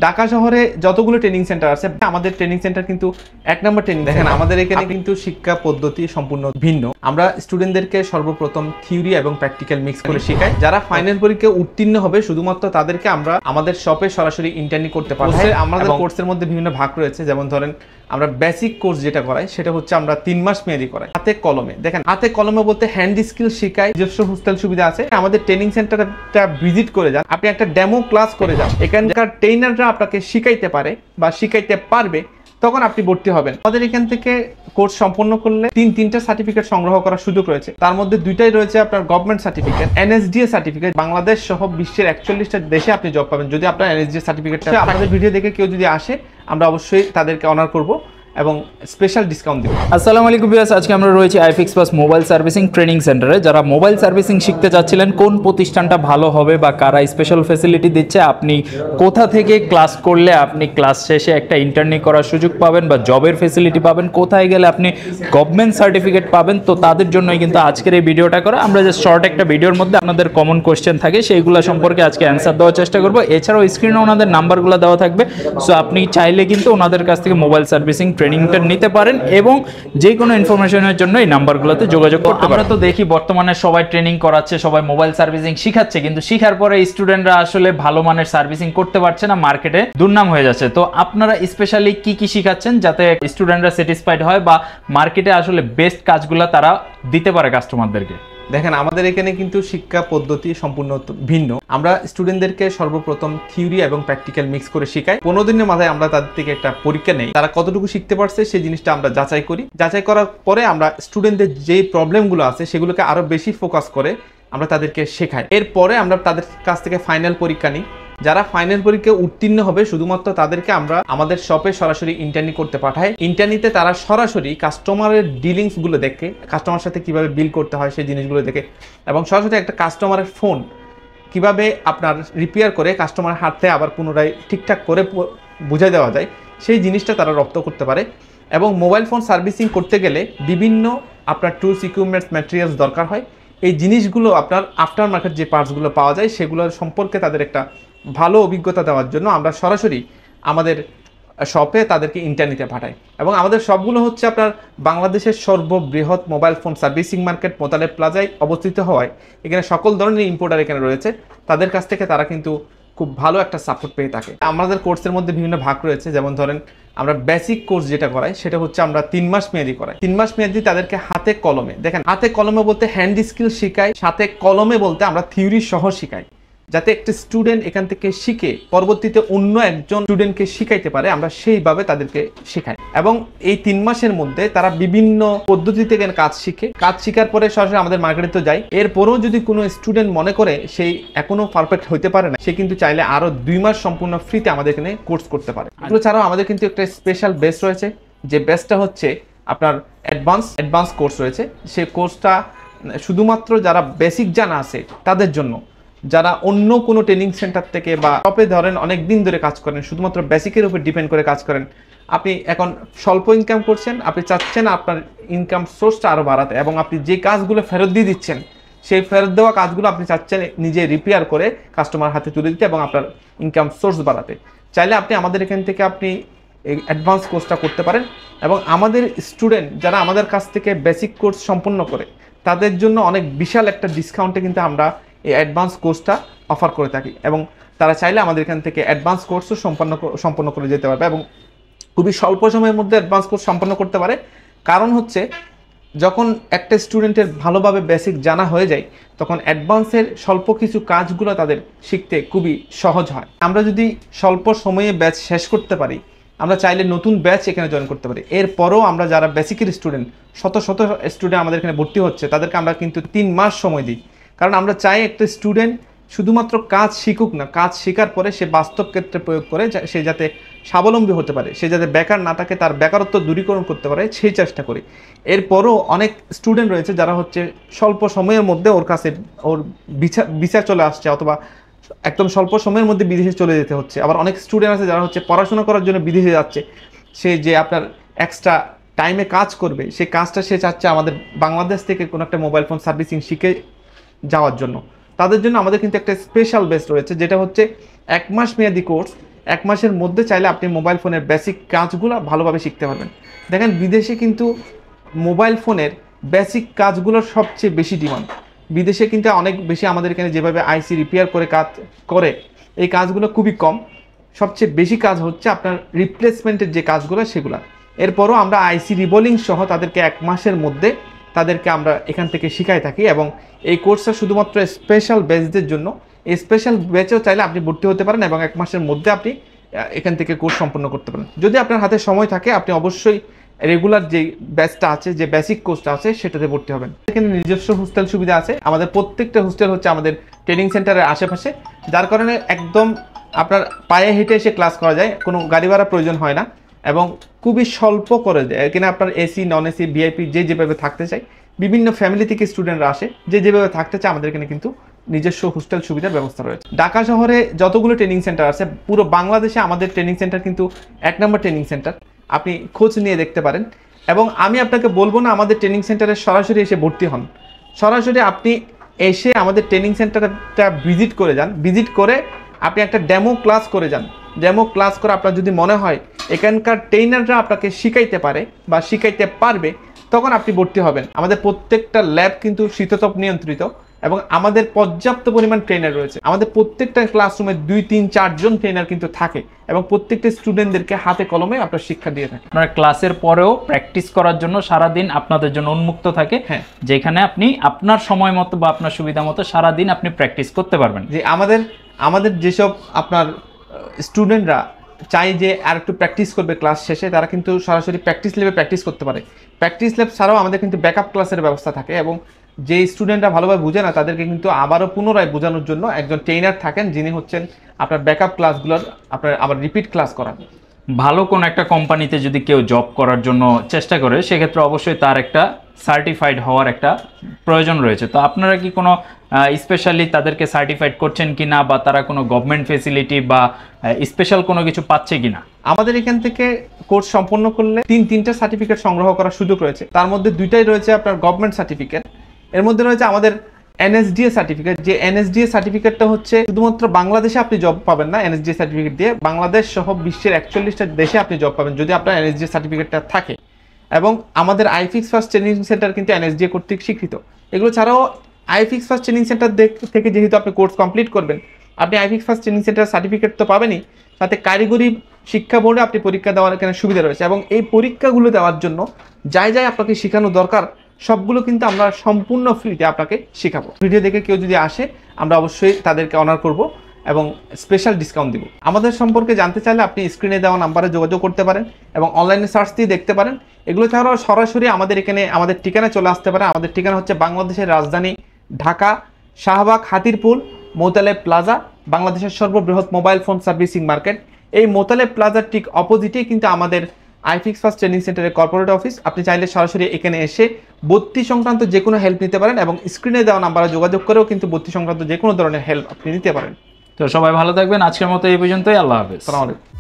ঢাকা শহরে যতগুলো training centre আছে আমাদের ট্রেনিং সেন্টার কিন্তু এক নম্বর ট্রেনিং। দেখেন আমাদের এখানে কিন্তু শিক্ষা পদ্ধতি সম্পূর্ণ ভিন্ন। আমরা স্টুডেন্টদেরকে সর্বপ্রথম থিওরি এবং প্র্যাকটিক্যাল মিক্স করে শেখাই। যারা ফাইনাল পরীক্ষায় উত্তীর্ণ হবে শুধুমাত্র তাদেরকে আমরা আমাদের শপে সরাসরি ইন্টার্নি করতে পারবো। আমাদের কোর্সের মধ্যে বিভিন্ন ভাগ রয়েছে, যেমন ধরেন আমরা বেসিক কোর্স যেটা করাই সেটা হচ্ছে আমরা 3 মাস মেয়াদি করাই হাতে কলমে। দেখেন হাতে কলমে বলতে হ্যান্ড স্কিল শেখাই, নিজস্ব হোস্টেল সুবিধা আছে। আমাদের ট্রেনিং সেন্টারটা ভিজিট করে যান, আপনি একটা ডেমো ক্লাস করে যান, এখানকার ট্রেনাররা আপনাকে শিখাইতে পারে বা শিখাইতে পারবে, তখন আপনি ভর্তি হবেন। আমাদের এখান থেকে কোর্স সম্পন্ন করলে তিনটা সার্টিফিকেট সংগ্রহ করার সুযোগ রয়েছে। তার মধ্যে দুইটাই রয়েছে আপনার government certificate, NSDA certificate. Bangladesh সহ বিশ্বের 41টা দেশে আপনি জব পাবেন যদি আপনার NSDA সার্টিফিকেটটা। আমাদের ভিডিও দেখে কেউ যদি আসে আমরা অবশ্যই তাদেরকে অনার করব এবং স্পেশাল ডিসকাউন্ট দেব। আসসালামু আলাইকুম ভিউয়ার্স, আজকে আমরা রয়েছি iFix plus mobile servicing training সেন্টারে। যারা মোবাইল সার্ভিসিং শিখতে চাচ্ছিলেন কোন প্রতিষ্ঠানটা ভালো হবে বা কারা স্পেশাল ফ্যাসিলিটি দিচ্ছে, আপনি কোথা থেকে ক্লাস করলে আপনি ক্লাস শেষে একটা ইন্টার্নি করার সুযোগ পাবেন বা জবের ফ্যাসিলিটি পাবেন, কোথায় গেলে আপনি গভর্নমেন্ট সার্টিফিকেট পাবেন, তো তাদের জন্যই কিন্তু আজকের এই ভিডিওটা করা। আমরা যে শর্ট একটা ভিডিওর মধ্যে আপনাদের কমন কোশ্চেন থাকে সেইগুলো সম্পর্কে আজকে অ্যান্সার দেওয়ার চেষ্টা করবো। এছাড়াও স্ক্রিনে ওনাদের নাম্বারগুলো দেওয়া থাকবে, সো আপনি চাইলে কিন্তু ওনাদের কাছ থেকে মোবাইল সার্ভিসিং ট্রেনিংটা নিতে পারেন এবং যে কোনো ইনফরমেশনের জন্য এই নাম্বারগুলোতে যোগাযোগ করতে পারেন। আমরা তো দেখি বর্তমানে সবাই ট্রেনিং করাচ্ছে, সবাই মোবাইল সার্ভিসিং শিখাচ্ছে, কিন্তু শিখার পরে স্টুডেন্টরা আসলে ভালো মানের সার্ভিসিং করতে পারছে না, মার্কেটে দুর্নাম হয়ে যাচ্ছে। তো আপনারা স্পেশালি কি শিখাচ্ছেন যাতে স্টুডেন্টরা স্যাটিসফাইড হয় বা মার্কেটে আসলে বেস্ট কাজগুলো তারা দিতে পারে কাস্টমারদেরকে? দেখেন আমাদের এখানে কিন্তু শিক্ষা পদ্ধতি সম্পূর্ণ ভিন্ন। আমরা স্টুডেন্টদেরকে সর্বপ্রথম থিওরি এবং প্র্যাকটিক্যাল মিক্স করে শেখাই। 15 দিনের মাথায় আমরা তাদের থেকে একটা পরীক্ষা নেই, তারা কতটুকু শিখতে পারছে সেই জিনিসটা আমরা যাচাই করি। যাচাই করার পরে আমরা স্টুডেন্টদের যে প্রবলেমগুলো আছে সেগুলোকে আরো বেশি ফোকাস করে আমরা তাদেরকে শেখাই। এরপরে আমরা তাদের কাছ থেকে ফাইনাল পরীক্ষা নিই। যারা ফাইনাল পরীক্ষায় উত্তীর্ণ হবে শুধুমাত্র তাদেরকে আমরা আমাদের শপে সরাসরি ইন্টার্নি করতে পাঠাই। ইন্টার্নিতে তারা সরাসরি কাস্টমারের ডিলিংস গুলো দেখে, কাস্টমার সাথে কিভাবে বিল করতে হয় সেই জিনিসগুলো দেখে, এবং সরাসরি একটা কাস্টমারের ফোন কিভাবে আপনার রিপেয়ার করে কাস্টমার হাতে আবার পুনরায় ঠিকঠাক করে বুঝাই দেওয়া যায় সেই জিনিসটা তারা রপ্ত করতে পারে। এবং মোবাইল ফোন সার্ভিসিং করতে গেলে বিভিন্ন আপনার টুলস, ইকুইপমেন্টস, ম্যাটেরিয়ালস দরকার হয়। এই জিনিসগুলো আপনার আফটার মার্কেট যে পার্টসগুলো পাওয়া যায় সেগুলোর সম্পর্কে তাদের একটা ভালো অভিজ্ঞতা দেওয়ার জন্য আমরা সরাসরি আমাদের শপে তাদেরকে ইন্টার্নিতে পাঠাই। এবং আমাদের শপগুলো হচ্ছে আপনার বাংলাদেশের সর্ববৃহৎ mobile phone servicing market Motaleb প্লাজায় অবস্থিত হওয়ায় এখানে সকল ধরনের ইম্পোর্টার এখানে রয়েছে। তাদের কাছ থেকে তারা কিন্তু খুব ভালো একটা সাপোর্ট পেয়ে থাকে। আমাদের কোর্সের মধ্যে বিভিন্ন ভাগ রয়েছে, যেমন ধরেন আমরা বেসিক কোর্স যেটা করাই সেটা হচ্ছে আমরা 3 মাস মেয়াদি করাই। 3 মাস মেয়াদি তাদেরকে হাতে কলমে, দেখেন হাতে কলমে বলতে হ্যান্ড স্কিল শেখাই, সাথে কলমে বলতে আমরা থিওরি সহ শিখাই, যাতে একটা স্টুডেন্ট এখান থেকে শিখে পরবর্তীতে অন্য একজন স্টুডেন্টকে শিখাইতে পারে, আমরা সেইভাবে তাদেরকে শেখাই। এবং এই 3 মাসের মধ্যে তারা বিভিন্ন পদ্ধতিতে কাজ শিখে, কাজ শিখার পরে সরাসরি আমাদের মার্কেটে তো যায়। এরপরেও যদি কোনো স্টুডেন্ট মনে করে সেই এখনো পারফেক্ট হইতে পারে না, সে কিন্তু চাইলে আরো 2 মাস সম্পূর্ণ ফ্রিতে আমাদের এখানে কোর্স করতে পারে। এগুলো ছাড়াও আমাদের কিন্তু একটা স্পেশাল বেস রয়েছে, যে বেসটা হচ্ছে আপনার অ্যাডভান্স কোর্স রয়েছে। সেই কোর্সটা শুধুমাত্র যারা বেসিক জানা আছে তাদের জন্য, যারা অন্য কোনো ট্রেনিং সেন্টার থেকে বা শপে ধরেন অনেক দিন ধরে কাজ করেন, শুধুমাত্র বেসিকের উপর ডিপেন্ড করে কাজ করেন, আপনি এখন স্বল্প ইনকাম করছেন, আপনি চাচ্ছেন আপনার ইনকাম সোর্সটা আরও বাড়াতে, এবং আপনি যে কাজগুলো ফেরত দিয়ে দিচ্ছেন সেই ফেরত দেওয়া কাজগুলো আপনি চাচ্ছেন নিজে রিপেয়ার করে কাস্টমার হাতে তুলে দিতে এবং আপনার ইনকাম সোর্স বাড়াতে, চাইলে আপনি আমাদের এখান থেকে আপনি এই অ্যাডভান্স কোর্সটা করতে পারেন। এবং আমাদের স্টুডেন্ট যারা আমাদের কাছ থেকে বেসিক কোর্স সম্পন্ন করে তাদের জন্য অনেক বিশাল একটা ডিসকাউন্টে কিন্তু আমরা এই অ্যাডভান্স কোর্সটা অফার করে থাকি, এবং তারা চাইলে আমাদের এখান থেকে অ্যাডভান্স কোর্সও সম্পন্ন করে যেতে পারবে এবং খুবই স্বল্প সময়ের মধ্যে অ্যাডভান্স কোর্স সম্পন্ন করতে পারে। কারণ হচ্ছে যখন একটা স্টুডেন্টের ভালোভাবে বেসিক জানা হয়ে যায় তখন অ্যাডভান্সের স্বল্প কিছু কাজগুলো তাদের শিখতে খুবই সহজ হয়। আমরা যদি স্বল্প সময়ে ব্যাচ শেষ করতে পারি, আমরা চাইলে নতুন ব্যাচ এখানে জয়েন করতে পারি। এরপরও আমরা যারা বেসিকের স্টুডেন্ট, শত স্টুডেন্ট আমাদের এখানে ভর্তি হচ্ছে, তাদেরকে আমরা কিন্তু 3 মাস সময় দিই। কারণ আমরা চাই একটা স্টুডেন্ট শুধুমাত্র কাজ শিখুক না, কাজ শেখার পরে সে বাস্তব ক্ষেত্রে প্রয়োগ করে সে যাতে স্বাবলম্বী হতে পারে, সে যাতে বেকার না থাকে, তার বেকারত্ব দূরীকরণ করতে পারে সেই চেষ্টা করি। এরপরও অনেক স্টুডেন্ট রয়েছে যারা হচ্ছে স্বল্প সময়ের মধ্যে ওর কাছে ওর বিচার চলে আসছে, অথবা একদম স্বল্প সময়ের মধ্যে বিদেশে চলে যেতে হচ্ছে। আবার অনেক স্টুডেন্ট আছে যারা হচ্ছে পড়াশোনা করার জন্য বিদেশে যাচ্ছে, সে যে আপনার এক্সট্রা টাইমে কাজ করবে সেই কাজটা সে চাচ্ছে আমাদের বাংলাদেশ থেকে কোনো একটা মোবাইল ফোন সার্ভিসিং শিখে যাওয়ার জন্য। তাদের জন্য আমাদের কিন্তু একটা স্পেশাল বেস রয়েছে, যেটা হচ্ছে 1 মাস মেয়াদি কোর্স। 1 মাসের মধ্যে চাইলে আপনি মোবাইল ফোনের বেসিক কাজগুলো ভালোভাবে শিখতে পারবেন। দেখেন বিদেশে কিন্তু মোবাইল ফোনের বেসিক কাজগুলোর সবচেয়ে বেশি ডিমান্ড। বিদেশে কিন্তু অনেক বেশি আমাদের এখানে যেভাবে আইসি রিপেয়ার করে কাজ করে এই কাজগুলো খুবই কম। সবচেয়ে বেশি কাজ হচ্ছে আপনার রিপ্লেসমেন্টের যে কাজগুলো সেগুলো। এরপরও আমরা আইসি রিবোলিং সহ তাদেরকে 1 মাসের মধ্যে তাদেরকে আমরা এখান থেকে শিখাই থাকি এবং এই কোর্সটা শুধুমাত্র স্পেশাল ব্যাচদের জন্য। এই স্পেশাল ব্যাচেও চাইলে আপনি ভর্তি হতে পারেন এবং 1 মাসের মধ্যে আপনি এখান থেকে কোর্স সম্পন্ন করতে পারেন। যদি আপনার হাতে সময় থাকে আপনি অবশ্যই রেগুলার যে ব্যাচটা আছে, যে বেসিক কোর্সটা আছে সেটাতে ভর্তি হবেন। এখানে নিজস্ব হোস্টেল সুবিধা আছে। আমাদের প্রত্যেকটা হোস্টেল হচ্ছে আমাদের ট্রেনিং সেন্টারের আশেপাশে, যার কারণে একদম আপনার পায়ে হেঁটে এসে ক্লাস করা যায়, কোনো গাড়ি ভাড়া প্রয়োজন হয় না এবং খুবই স্বল্প করে দেয়। এখানে আপনার এসি, নন এসি, ভিআইপি যে যেভাবে থাকতে চায়, বিভিন্ন ফ্যামিলি থেকে স্টুডেন্টরা আসে, যে যেভাবে থাকতে চায় আমাদের এখানে কিন্তু নিজস্ব হোস্টেল সুবিধার ব্যবস্থা রয়েছে। ঢাকা শহরে যতগুলো ট্রেনিং সেন্টার আছে পুরো বাংলাদেশে আমাদের ট্রেনিং সেন্টার কিন্তু 1 নম্বর ট্রেনিং সেন্টার, আপনি খোঁজ নিয়ে দেখতে পারেন। এবং আমি আপনাকে বলবো না আমাদের ট্রেনিং সেন্টারে সরাসরি এসে ভর্তি হন, সরাসরি আপনি এসে আমাদের ট্রেনিং সেন্টারটা ভিজিট করে যান। ভিজিট করে আপনি একটা ডেমো ক্লাস করে যান। ডেমো ক্লাস করে আপনার যদি মনে হয় এখানকার ট্রেনাররা আপনাকে শিখাইতে পারে বা শিখাইতে পারবে, তখন আপনি ভর্তি হবেন। আমাদের প্রত্যেকটা ল্যাব কিন্তু শীততাপ নিয়ন্ত্রিত এবং আমাদের পর্যাপ্ত পরিমাণ ট্রেনার রয়েছে। আমাদের প্রত্যেকটা ক্লাসরুমে 2, 3, 4 জন ট্রেনার কিন্তু থাকে এবং প্রত্যেকটা স্টুডেন্টদেরকে হাতে কলমে আপনার শিক্ষা দিয়ে থাকে। আপনার ক্লাসের পরেও প্র্যাকটিস করার জন্য সারাদিন আপনাদের জন্য উন্মুক্ত থাকে, হ্যাঁ, যেখানে আপনি আপনার সময় মতো বা আপনার সুবিধা মতো সারাদিন আপনি প্র্যাকটিস করতে পারবেন। যে আমাদের যেসব আপনার স্টুডেন্টরা চাই যে আর একটু প্র্যাকটিস করবে ক্লাস শেষে, তারা কিন্তু সরাসরি প্র্যাকটিস ল্যাবে প্র্যাকটিস করতে পারে। প্র্যাকটিস ল্যাব ছাড়াও আমাদের কিন্তু ব্যাকআপ ক্লাসের ব্যবস্থা থাকে এবং যে স্টুডেন্টরা ভালোভাবে বুঝে না তাদেরকে কিন্তু আবারও পুনরায় বোঝানোর জন্য একজন ট্রেনার থাকেন, যিনি হচ্ছেন আপনার ব্যাকআপ ক্লাসগুলোর আপনার আবার রিপিট ক্লাস করান। ভালো কোনো একটা কোম্পানিতে যদি কেউ জব করার জন্য চেষ্টা করে, সেক্ষেত্রে অবশ্যই তার একটা সার্টিফাইড হওয়ার একটা প্রয়োজন রয়েছে। তো আপনারা কি কোনো স্পেশালি তাদেরকে সার্টিফাইড করছেন কি না, বা তারা কোনো গভর্নমেন্ট ফেসিলিটি বা স্পেশাল কোনো কিছু পাচ্ছে কি না? আমাদের এখান থেকে কোর্স সম্পন্ন করলে 3টা সার্টিফিকেট সংগ্রহ করার সুযোগ রয়েছে। তার মধ্যে 2টাই রয়েছে আপনার গভর্নমেন্ট সার্টিফিকেট। এর মধ্যে রয়েছে আমাদের এনএসডিএ সার্টিফিকেট। যে এনএসডিএ সার্টিফিকেটটা হচ্ছে শুধুমাত্র বাংলাদেশে আপনি জব পাবেন না এনএসডিএ সার্টিফিকেট দিয়ে, বাংলাদেশ সহ বিশ্বের 41টা দেশে আপনি জব পাবেন যদি আপনার এনএসডিএ সার্টিফিকেটটা থাকে। এবং আমাদের আইফিক্স ফার্স্ট ট্রেনিং সেন্টার কিন্তু এনএসডিএ কর্তৃক স্বীকৃত। এগুলো ছাড়াও আইফিক্স ফার্স্ট ট্রেনিং সেন্টার থেকে যেহেতু আপনি কোর্স কমপ্লিট করবেন, আপনি iFix first training centre certificate তো পাবেনই, সাথে কারিগরি শিক্ষা বোর্ডে আপনি পরীক্ষা দেওয়ার এখানে সুবিধা রয়েছে। এবং এই পরীক্ষাগুলো দেওয়ার জন্য যাই আপনাকে শেখানো দরকার সবগুলো কিন্তু আমরা সম্পূর্ণ ফ্রিতে আপনাকে শেখাবো। ভিডিও দেখে কেউ যদি আসে আমরা অবশ্যই তাদেরকে অনার করব এবং স্পেশাল ডিসকাউন্ট দিব। আমাদের সম্পর্কে জানতে চাইলে আপনি স্ক্রিনে দেওয়া নাম্বারে যোগাযোগ করতে পারেন এবং অনলাইনে সার্চ দিয়ে দেখতে পারেন। এগুলো ছাড়াও সরাসরি আমাদের এখানে আমাদের ঠিকানায় চলে আসতে পারে। আমাদের ঠিকানা হচ্ছে বাংলাদেশের রাজধানী ঢাকা, শাহবাগ, হাতিরপুল, মোতালেব প্লাজা, বাংলাদেশের সর্ববৃহৎ মোবাইল ফোন সার্ভিসিং মার্কেট। এই মোতালেব প্লাজার ঠিক অপোজিটেই কিন্তু আমাদের আইফিক্স ফার্স্ট ট্রেনিং সেন্টারের কর্পোরেট অফিস। আপনি চাইলে সরাসরি এখানে এসে ভর্তি সংক্রান্ত যে কোনো হেল্প নিতে পারেন এবং স্ক্রিনে দেওয়া নাম্বারে যোগাযোগ করেও কিন্তু ভর্তি সংক্রান্ত যে কোনো ধরনের হেল্প আপনি নিতে পারেন। তো সবাই ভালো থাকবেন। আজকের মতো এই পর্যন্তই। আল্লাহ হাফেজ। আসসালামু আলাইকুম।